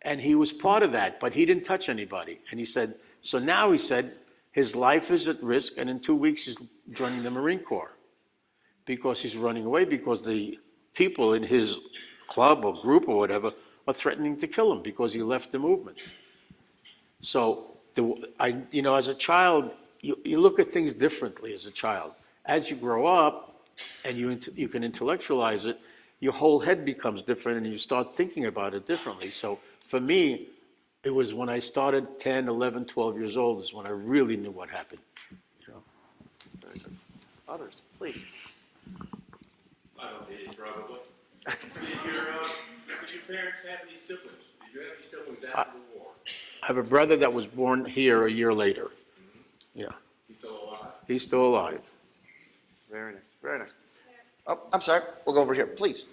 And he was part of that, but he didn't touch anybody. And he said, so now he said his life is at risk, and in 2 weeks he's joining the Marine Corps, because he's running away, because the people in his club or group or whatever are threatening to kill him because he left the movement. So, as a child, you look at things differently as a child. As you grow up and you can intellectualize it, your whole head becomes different and you start thinking about it differently. So for me, it was when I started 10, 11, 12 years old is when I really knew what happened. Very good. Others, please. I don't need it, probably. Did your parents have any siblings? Did you have any siblings after the war? I have a brother that was born here a year later. Yeah. He's still alive? He's still alive. Very nice, very nice. Oh, I'm sorry, we'll go over here, please.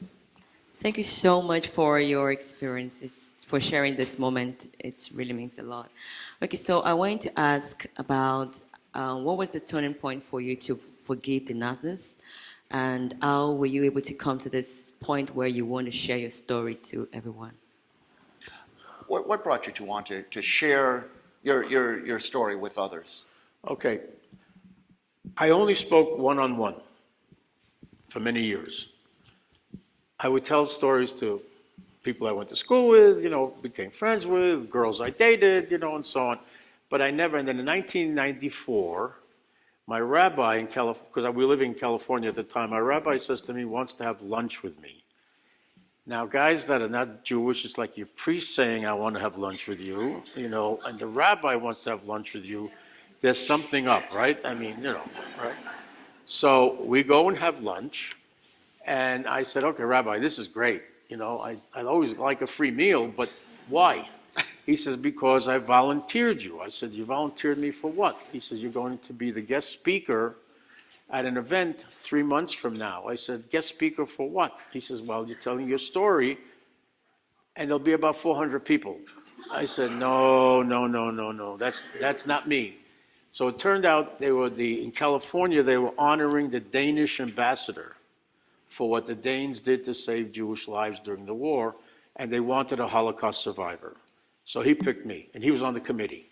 Thank you so much for your experiences, for sharing this moment. It really means a lot. Okay, so I wanted to ask about what was the turning point for you to forgive the Nazis, and how were you able to come to this point where you want to share your story to everyone? What brought you to want to share your story with others? Okay. I only spoke one-on-one for many years. I would tell stories to people I went to school with, became friends with, girls I dated, and so on. But I never, and then in 1994, my rabbi in California, because we were living in California at the time, my rabbi says to me, wants to have lunch with me. Now, guys that are not Jewish, it's like your priest saying, I want to have lunch with you, and the rabbi wants to have lunch with you. There's something up, right? I mean, right? So we go and have lunch, and I said, okay, Rabbi, this is great. I'd always like a free meal, but why? He says, because I volunteered you. I said, you volunteered me for what? He says, you're going to be the guest speaker at an event 3 months from now. I said, guest speaker for what? He says, well, you're telling your story, and there'll be about 400 people. I said, no, that's not me. So it turned out in California, they were honoring the Danish ambassador for what the Danes did to save Jewish lives during the war, and they wanted a Holocaust survivor. So he picked me, and he was on the committee.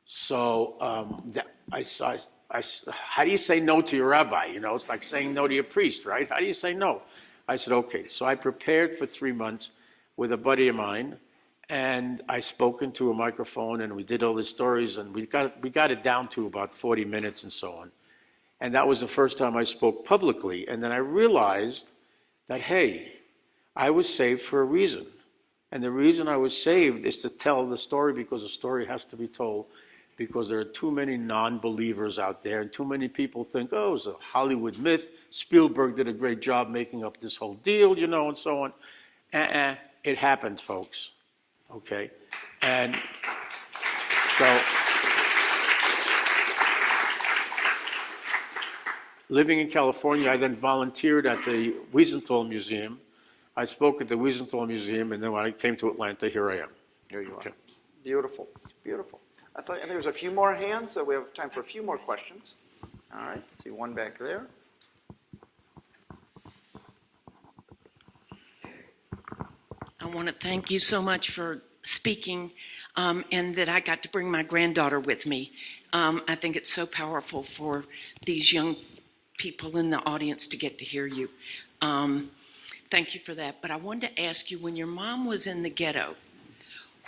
So how do you say no to your rabbi? It's like saying no to your priest, right? How do you say no? I said, okay. So I prepared for 3 months with a buddy of mine, and I spoke into a microphone, and we did all the stories, and we got it down to about 40 minutes and so on. And that was the first time I spoke publicly. And then I realized that, hey, I was saved for a reason. And the reason I was saved is to tell the story, because the story has to be told, because there are too many non-believers out there, and too many people think, oh, it's a Hollywood myth. Spielberg did a great job making up this whole deal, and so on. It happened, folks. Okay? And so, living in California, I then volunteered at the Wiesenthal Museum. I spoke at the Wiesenthal Museum, and then when I came to Atlanta, here I am. Here you are. Beautiful, beautiful. I think there was a few more hands, so we have time for a few more questions. All right, see one back there. I I want to thank you so much for speaking, and that I got to bring my granddaughter with me. I think it's so powerful for these young people in the audience to get to hear you. Thank you for that. But I wanted to ask you, when your mom was in the ghetto,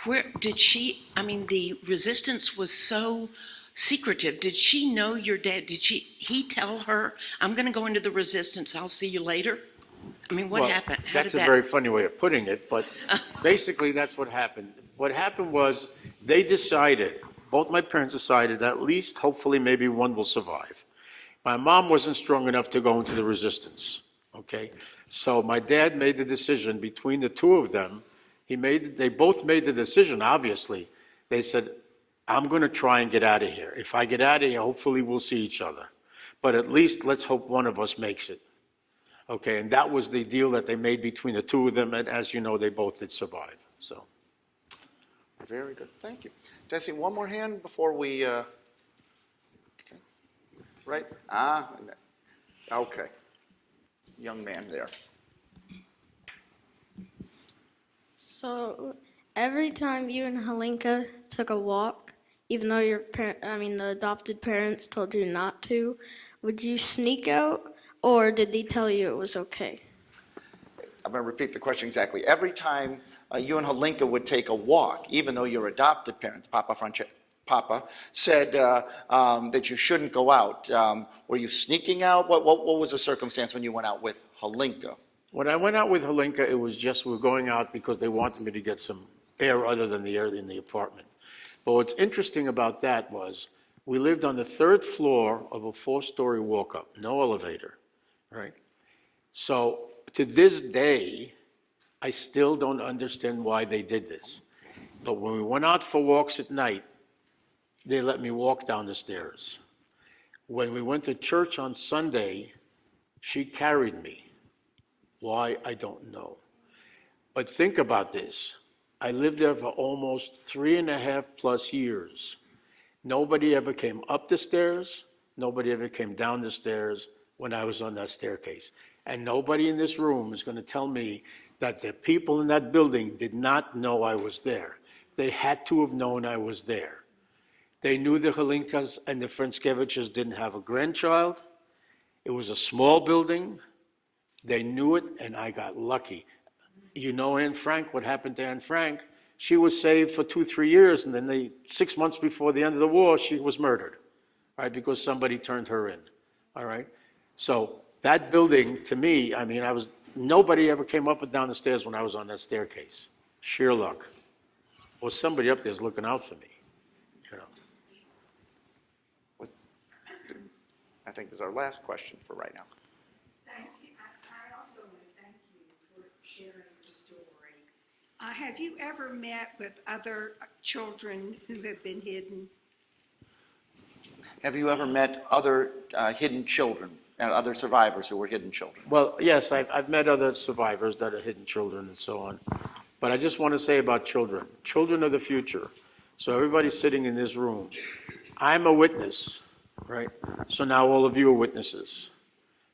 where did she, I mean, the resistance was so secretive. Did she know your dad? Did he tell her, I'm going to go into the resistance, I'll see you later? I mean, what happened? How That's did a very funny way of putting it, but basically that's what happened. What happened was they decided, both my parents decided that at least, hopefully, maybe one will survive. My mom wasn't strong enough to go into the resistance, okay? So my dad made the decision between the two of them. They both made the decision, obviously. They said, I'm going to try and get out of here. If I get out of here, hopefully we'll see each other. But at least let's hope one of us makes it. Okay, and that was the deal that they made between the two of them, and as you know, they both did survive, so. Very good, thank you. Desi, one more hand before we, okay. Right, okay. Young man there. So every time you and Halinka took a walk, even though the adopted parents told you not to, would you sneak out, or did they tell you it was okay? I'm going to repeat the question exactly. Every time you and Halinka would take a walk, even though your adopted parents, Papa, said that you shouldn't go out, were you sneaking out? What was the circumstance when you went out with Halinka? When I went out with Halinka, it was just we were going out because they wanted me to get some air other than the air in the apartment. But what's interesting about that was we lived on the 3rd floor of a 4-story walk-up, no elevator, right? So to this day, I still don't understand why they did this. But when we went out for walks at night, they let me walk down the stairs. When we went to church on Sunday, she carried me. Why, I don't know. But think about this. I lived there for almost 3.5+ years. Nobody ever came up the stairs. Nobody ever came down the stairs when I was on that staircase. And nobody in this room is going to tell me that the people in that building did not know I was there. They had to have known I was there. They knew the Halinkas and the Franskeviches didn't have a grandchild. It was a small building. They knew it, and I got lucky. You know Anne Frank, what happened to Anne Frank? She was saved for 2-3 years, and then 6 months before the end of the war, she was murdered, right, because somebody turned her in, all right? So that building, to me, I mean, nobody ever came up and down the stairs when I was on that staircase. Sheer luck. Or somebody up there is looking out for me, you know. I think this is our last question for right now. Thank you. I also want to thank you for sharing your story. Have you ever met with other children who have been hidden? Have you ever met other hidden children, and other survivors who were hidden children? Well, yes, I've met other survivors that are hidden children and so on. But I just want to say about children. Children are the future. So everybody sitting in this room, I'm a witness, right? So now all of you are witnesses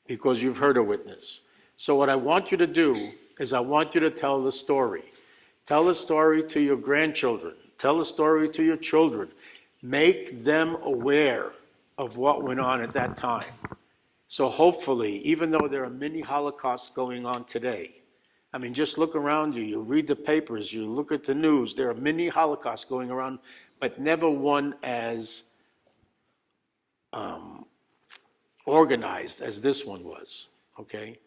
because you've heard a witness. So what I want you to do is I want you to tell the story. Tell the story to your grandchildren. Tell the story to your children. Make them aware of what went on at that time. So hopefully, even though there are many Holocausts going on today, I mean, just look around you, you read the papers, you look at the news, there are many Holocausts going around, but never one as organized as this one was, okay?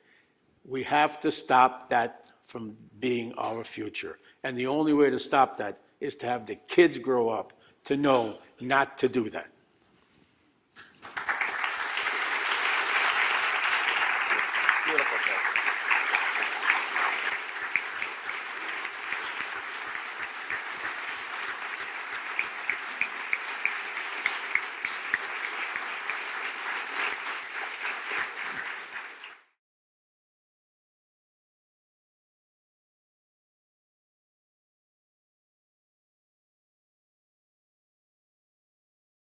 We have to stop that from being our future. And the only way to stop that is to have the kids grow up to know not to do that. Beautiful.